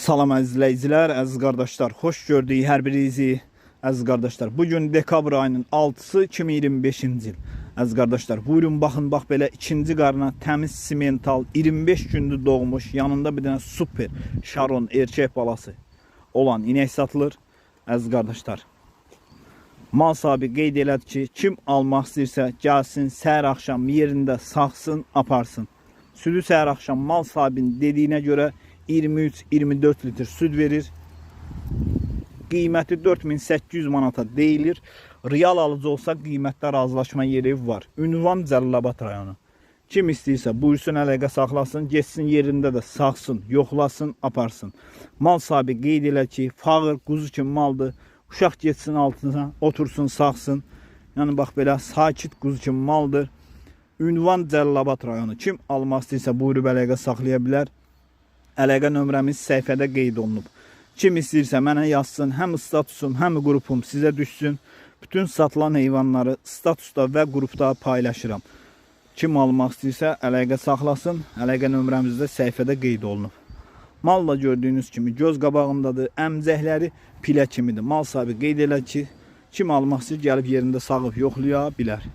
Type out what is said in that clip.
Salam əziz izləyicilər, əziz qardaşlar, xoş gördük hər birinizi, əziz qardaşlar. Bugün dekabr ayının 6-sı 2025-ci il. Əziz qardaşlar, buyurun baxın, bax belə ikinci qarına təmiz simental 25 gündür doğmuş, yanında bir dənə super şaron erkək balası olan inək satılır. Əziz qardaşlar, mal sahibi qeyd elədi ki, kim almaq istəyirsə gəlsin, səhər axşam yerində saxsın, aparsın. Südü səhər axşam mal sahibinin dediyinə görə 23-24 litr süd verir. Qiyməti 4800 manata deyilir. Real alıcı olsa qiymətdə razılaşma yeri var. Ünvan Cəlilabad rayonu. Kim istəyirsə buyursun, əlaqə saxlasın, getsin yerində də saxsın, yoxlasın, aparsın. Mal sahibi qeyd elə ki, fağır, quzu kimi maldır. Uşaq getsin altına, otursun, saxsın. Yəni bax belə sakit quzu kimi maldır. Ünvan Cəlilabad rayonu. Kim almaq istəyirsə buyurub əlaqə saxlaya bilər. Əlaqə nömrəmiz səhifədə qeyd olunub. Kim istəyirsə mənə yazsın, həm statusum, həm qrupum sizə düşsün. Bütün satılan heyvanları statusda və qrupda paylaşıram. Kim almaq istəyirsə əlaqə saxlasın. Əlaqə nömrəmizdə səhifədə qeyd olunub. Mal da gördüyünüz kimi göz qabağındadır. Əmcəkləri pilə kimidir. Mal sahibi qeyd elə ki, kim almaq istəyir gəlib yerində sağıb yoxlaya bilər.